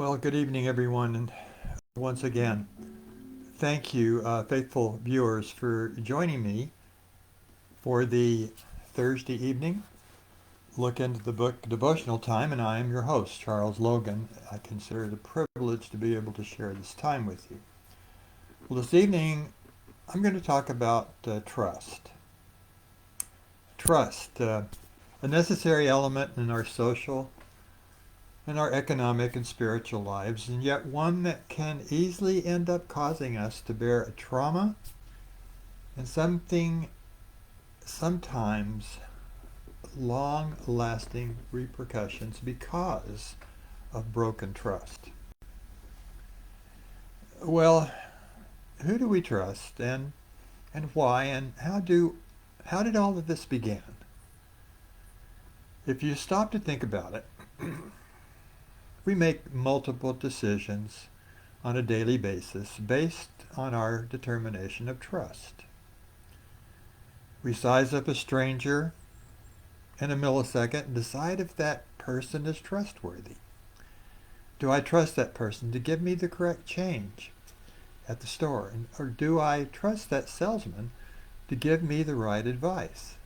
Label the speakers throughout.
Speaker 1: Well, good evening, everyone, and once again, thank you, faithful viewers, for joining me for the Thursday evening look into the book Devotional Time, and I am your host, Charles Logan. I consider it a privilege to be able to share this time with you. Well, this evening, I'm going to talk about trust. Trust, a necessary element in our social in our economic and spiritual lives, and yet one that can easily end up causing us to bear a trauma and sometimes long-lasting repercussions because of broken trust. Well, who do we trust and why and how did all of this begin? If you stop to think about it, we make multiple decisions on a daily basis based on our determination of trust. We size up a stranger in a millisecond and decide if that person is trustworthy. Do I trust that person to give me the correct change at the store? Or do I trust that salesman to give me the right advice?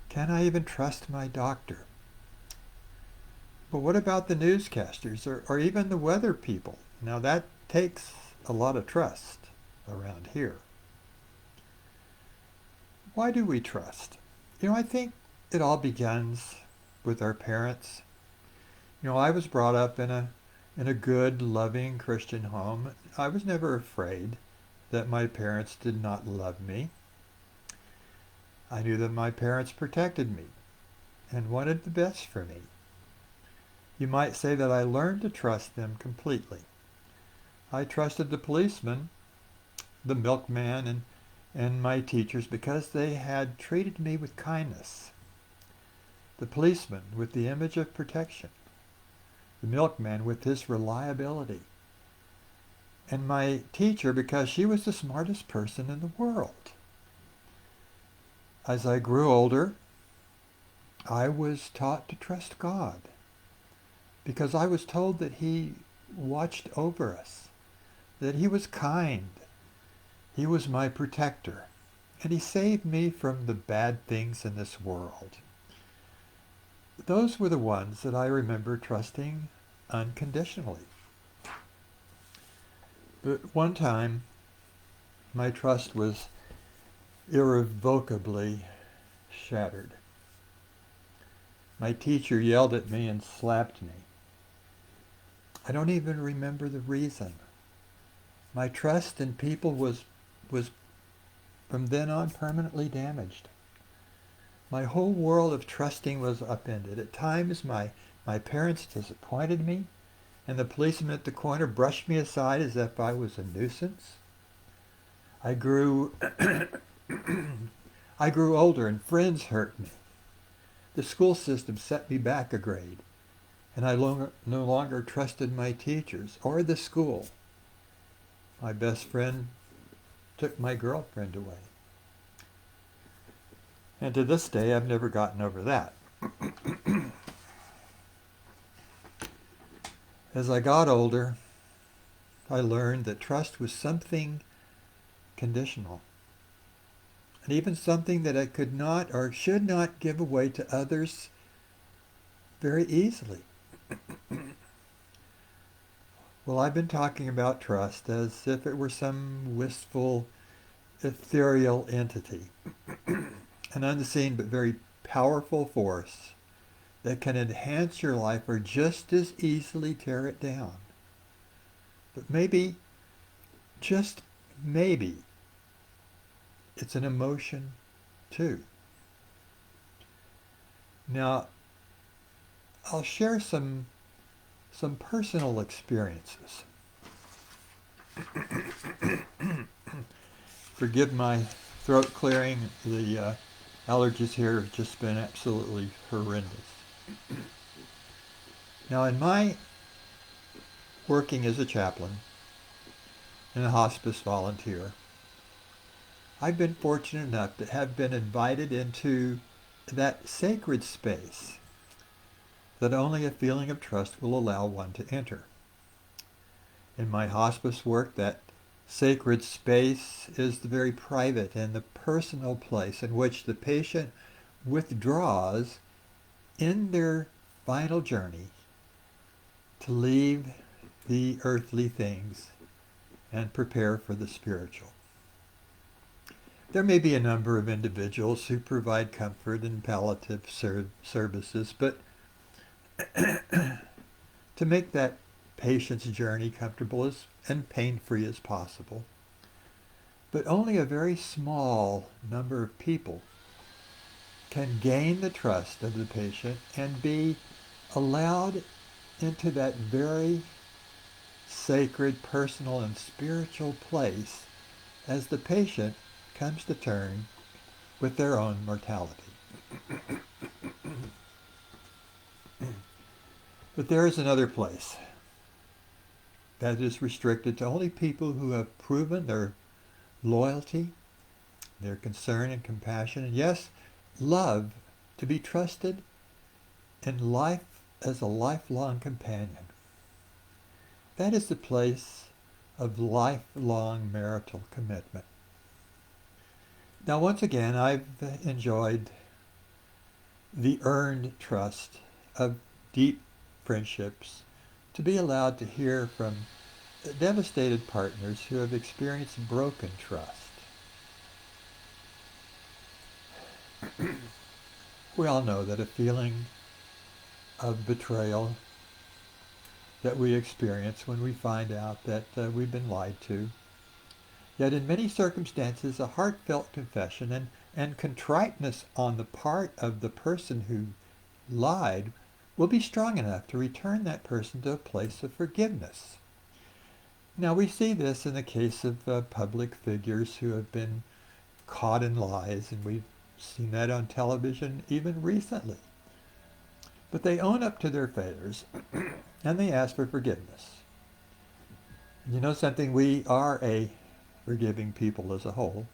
Speaker 1: Can I even trust my doctor? But what about the newscasters or even the weather people? Now that takes a lot of trust around here. Why do we trust? I think it all begins with our parents. I was brought up in a good, loving Christian home. I was never afraid that my parents did not love me. I knew that my parents protected me and wanted the best for me. You might say that I learned to trust them completely. I trusted the policeman, the milkman, and my teachers because they had treated me with kindness. The policeman with the image of protection, the milkman with his reliability, and my teacher because she was the smartest person in the world. As I grew older, I was taught to trust God because I was told that He watched over us, that He was kind, He was my protector, and He saved me from the bad things in this world. Those were the ones that I remember trusting unconditionally. But one time, my trust was irrevocably shattered. My teacher yelled at me and slapped me. I don't even remember the reason. My trust in people was from then on permanently damaged. My whole world of trusting was upended. At times my parents disappointed me, and the policeman at the corner brushed me aside as if I was a nuisance. I grew I grew older and friends hurt me. The school system set me back a grade, and I no longer trusted my teachers or the school. My best friend took my girlfriend away. And to this day, I've never gotten over that. As I got older, I learned that trust was something conditional, and even something that I could not or should not give away to others very easily. Well, I've been talking about trust as if it were some wistful, ethereal entity, an unseen but very powerful force that can enhance your life or just as easily tear it down. But maybe, just maybe, it's an emotion too. Now, I'll share some personal experiences. Forgive my throat clearing. The allergies here have just been absolutely horrendous. Now, in my working as a chaplain and a hospice volunteer, I've been fortunate enough to have been invited into that sacred space that only a feeling of trust will allow one to enter. In my hospice work, that sacred space is the very private and the personal place in which the patient withdraws in their final journey to leave the earthly things and prepare for the spiritual. There may be a number of individuals who provide comfort and palliative services, but to make that patient's journey comfortable and pain-free as possible. But only a very small number of people can gain the trust of the patient and be allowed into that very sacred, personal, and spiritual place as the patient comes to terms with their own mortality. But there is another place that is restricted to only people who have proven their loyalty, their concern and compassion, and yes, love to be trusted in life as a lifelong companion. That is the place of lifelong marital commitment. Now, once again, I've enjoyed the earned trust of deep friendships to be allowed to hear from devastated partners who have experienced broken trust. We all know that a feeling of betrayal that we experience when we find out that we've been lied to. Yet in many circumstances, a heartfelt confession and contriteness on the part of the person who lied will be strong enough to return that person to a place of forgiveness. Now, we see this in the case of public figures who have been caught in lies, and we've seen that on television even recently. But they own up to their failures, and they ask for forgiveness. You know something? We are a forgiving people as a whole.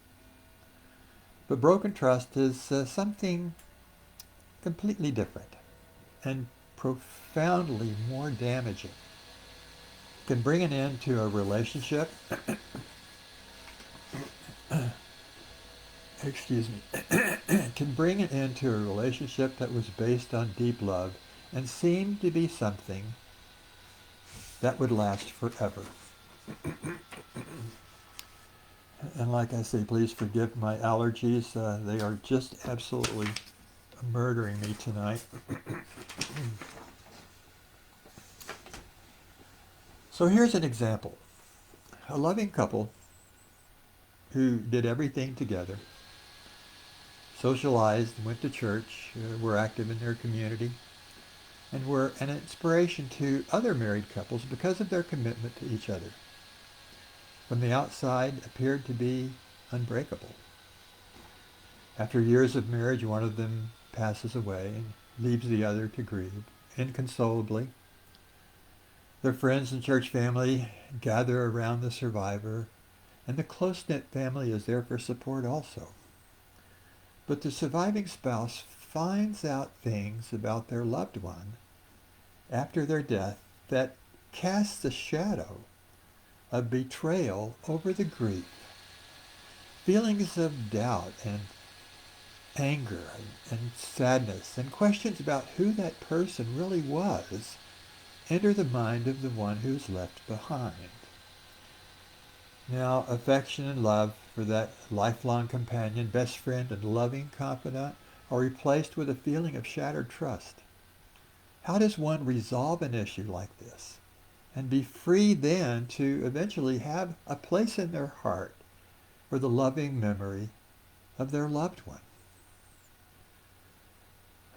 Speaker 1: But broken trust is something completely different and profoundly more damaging. It can bring an end to a relationship excuse me, can bring an end to a relationship that was based on deep love and seemed to be something that would last forever. And like I say, please forgive my allergies. They are just absolutely murdering me tonight. So here's an example. A loving couple who did everything together, socialized, went to church, were active in their community, and were an inspiration to other married couples because of their commitment to each other. From the outside, appeared to be unbreakable. After years of marriage, one of them passes away and leaves the other to grieve inconsolably. Their friends and church family gather around the survivor, and the close-knit family is there for support also. But the surviving spouse finds out things about their loved one after their death that casts a shadow of betrayal over the grief. Feelings of doubt and anger and sadness and questions about who that person really was enter the mind of the one who's left behind. Now, affection and love for that lifelong companion, best friend, and loving confidant are replaced with a feeling of shattered trust. How does one resolve an issue like this and be free then to eventually have a place in their heart for the loving memory of their loved one?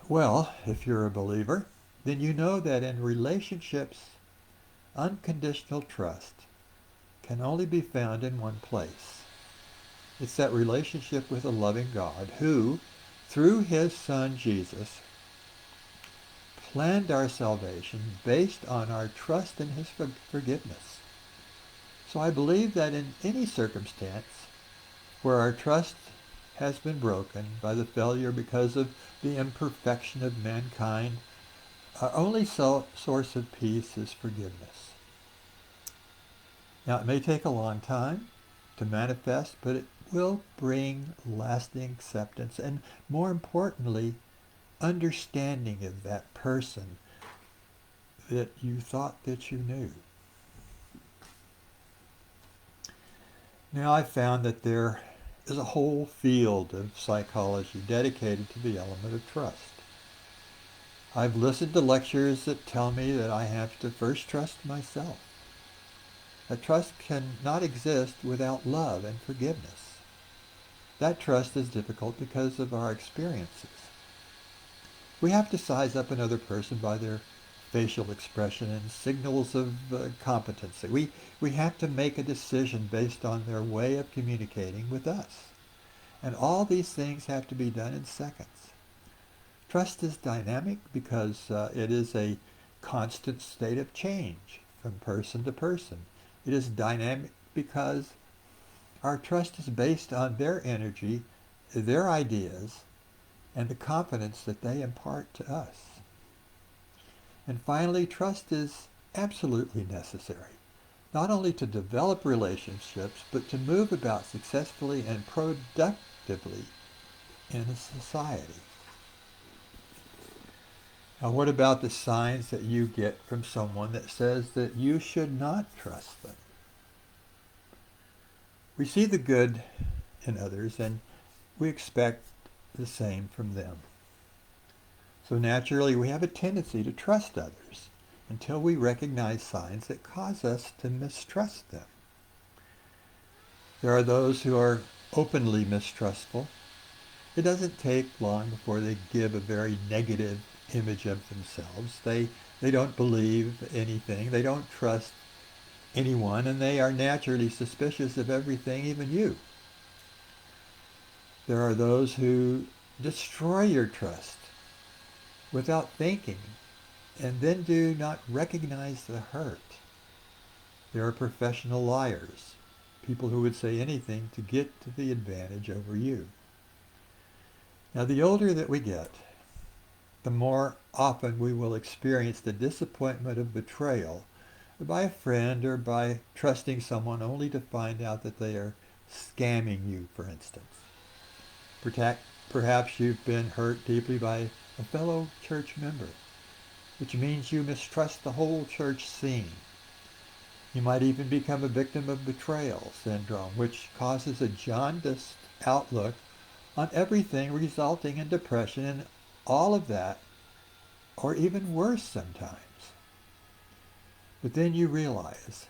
Speaker 1: Well, if you're a believer, then you know that in relationships, unconditional trust can only be found in one place. It's that relationship with a loving God who, through his Son Jesus, planned our salvation based on our trust in his forgiveness. So I believe that in any circumstance where our trust has been broken by the failure because of the imperfection of mankind, Our only source of peace is forgiveness. Now, it may take a long time to manifest, but it will bring lasting acceptance and, more importantly, understanding of that person that you thought that you knew. Now, I've found that there is a whole field of psychology dedicated to the element of trust. I've listened to lectures that tell me that I have to first trust myself. That trust cannot exist without love and forgiveness. That trust is difficult because of our experiences. We have to size up another person by their facial expression and signals of competency. We have to make a decision based on their way of communicating with us. And all these things have to be done in seconds. Trust is dynamic because it is a constant state of change from person to person. It is dynamic because our trust is based on their energy, their ideas, and the confidence that they impart to us. And finally, trust is absolutely necessary, not only to develop relationships, but to move about successfully and productively in a society. Now, what about the signs that you get from someone that says that you should not trust them? We see the good in others, and we expect the same from them. So naturally, we have a tendency to trust others until we recognize signs that cause us to mistrust them. There are those who are openly mistrustful. It doesn't take long before they give a very negative image of themselves. They don't believe anything. They don't trust anyone, and they are naturally suspicious of everything, even you. There are those who destroy your trust without thinking and then do not recognize the hurt. There are professional liars, people who would say anything to get to the advantage over you. Now, the older that we get, the more often we will experience the disappointment of betrayal by a friend or by trusting someone only to find out that they are scamming you, for instance. Perhaps you've been hurt deeply by a fellow church member, which means you mistrust the whole church scene. You might even become a victim of betrayal syndrome, which causes a jaundiced outlook on everything, resulting in depression and all of that, or even worse sometimes. But then you realize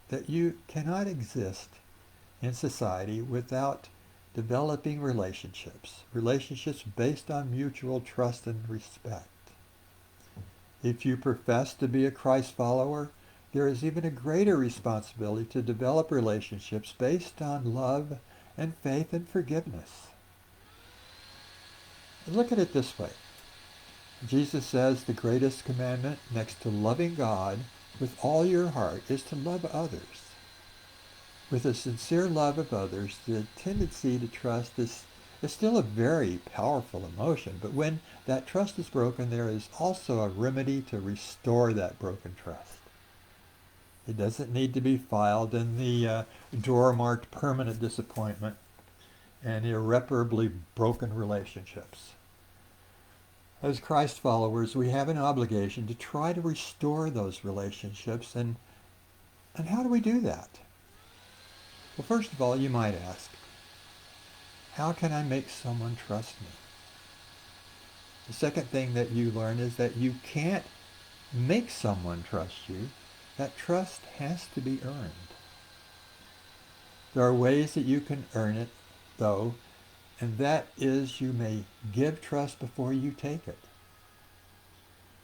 Speaker 1: that you cannot exist in society without developing relationships based on mutual trust and respect. If you profess to be a Christ follower, there is even a greater responsibility to develop relationships based on love and faith and forgiveness. Look at it this way. Jesus says the greatest commandment next to loving God with all your heart is to love others. With a sincere love of others, the tendency to trust is still a very powerful emotion, but when that trust is broken, there is also a remedy to restore that broken trust. It doesn't need to be filed in the drawer marked permanent disappointment and irreparably broken relationships. As Christ followers, we have an obligation to try to restore those relationships, and how do we do that? Well, first of all, you might ask, how can I make someone trust me? The second thing that you learn is that you can't make someone trust you. That trust has to be earned. There are ways that you can earn it, though, and that is you may give trust before you take it.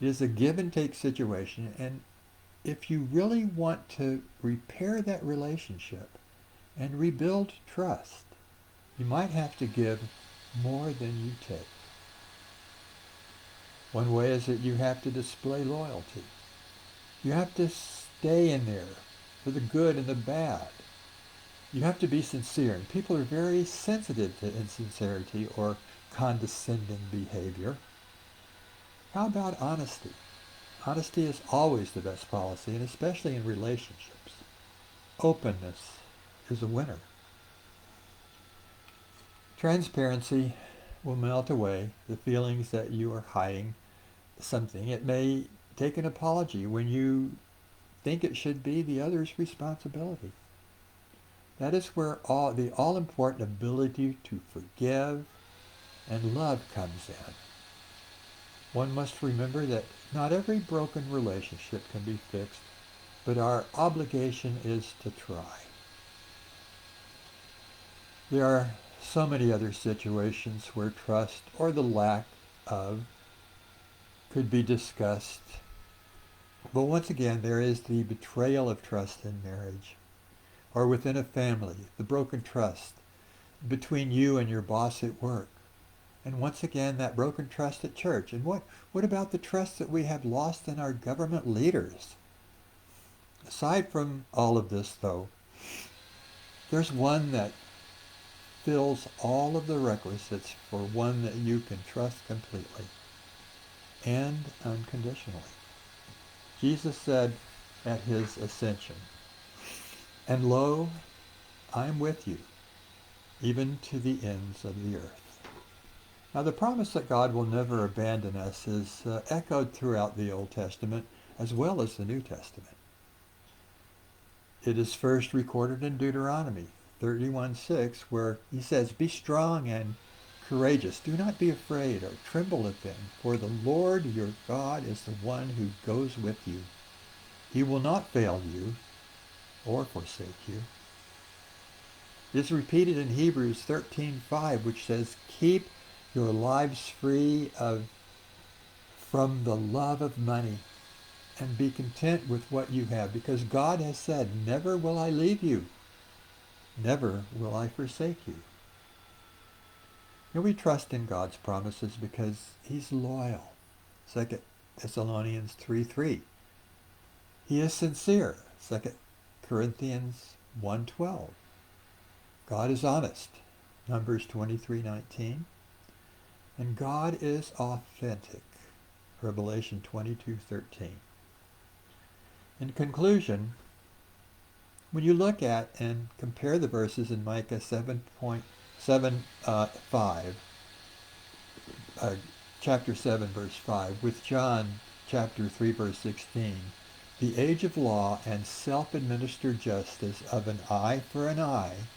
Speaker 1: It is a give and take situation, and if you really want to repair that relationship and rebuild trust, you might have to give more than you take. One way is that you have to display loyalty. You have to stay in there for the good and the bad. You have to be sincere, and people are very sensitive to insincerity or condescending behavior. How about honesty? Honesty is always the best policy, and especially in relationships. Openness is a winner. Transparency will melt away the feelings that you are hiding something. It may take an apology when you think it should be the other's responsibility. That is where the all-important ability to forgive and love comes in. One must remember that not every broken relationship can be fixed, but our obligation is to try. There are so many other situations where trust or the lack of could be discussed. But once again, there is the betrayal of trust in marriage or within a family, the broken trust between you and your boss at work. And once again, that broken trust at church. And what about the trust that we have lost in our government leaders? Aside from all of this, though, there's one that fills all of the requisites for one that you can trust completely and unconditionally. Jesus said at his ascension, "And lo, I am with you, even to the ends of the earth." Now, the promise that God will never abandon us is echoed throughout the Old Testament as well as the New Testament. It is first recorded in Deuteronomy 31:6, where he says, "Be strong and courageous. Do not be afraid or tremble at them, for the Lord your God is the one who goes with you. He will not fail you or forsake you." It is repeated in Hebrews 13:5, which says, "Keep your lives free from the love of money, and be content with what you have, because God has said, 'Never will I leave you, never will I forsake you.'" And we trust in God's promises because he's loyal. 2 Thessalonians 3:3. He is sincere. 2 Corinthians 1:12. God is honest. Numbers 23:19. And God is authentic. Revelation 22:13. In conclusion, when you look at and compare the verses in Micah 7:5, chapter 7, verse 5, with John chapter 3, verse 16, the age of law and self-administered justice of an eye for an eye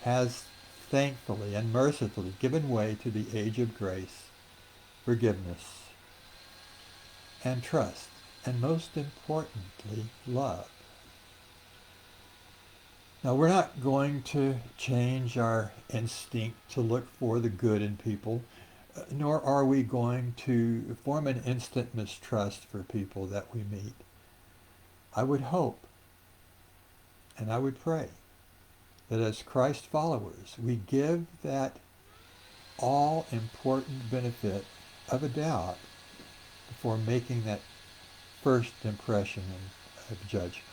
Speaker 1: has thankfully and mercifully given way to the age of grace, forgiveness, and trust, and most importantly, love. Now, we're not going to change our instinct to look for the good in people, nor are we going to form an instant mistrust for people that we meet. I would hope and I would pray that as Christ followers, we give that all-important benefit of a doubt before making that first impression of judgment.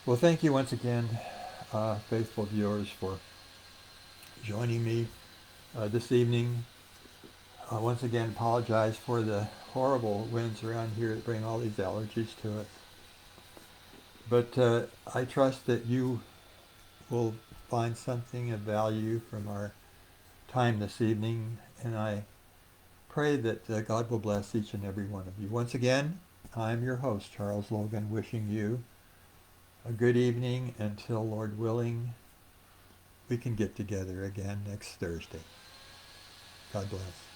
Speaker 1: Well, thank you once again, faithful viewers, for joining me this evening. Once again, apologize for the horrible winds around here that bring all these allergies to us. But I trust that you will find something of value from our time this evening, and I pray that God will bless each and every one of you. Once again, I'm your host, Charles Logan, wishing you a good evening until, Lord willing, we can get together again next Thursday. God bless.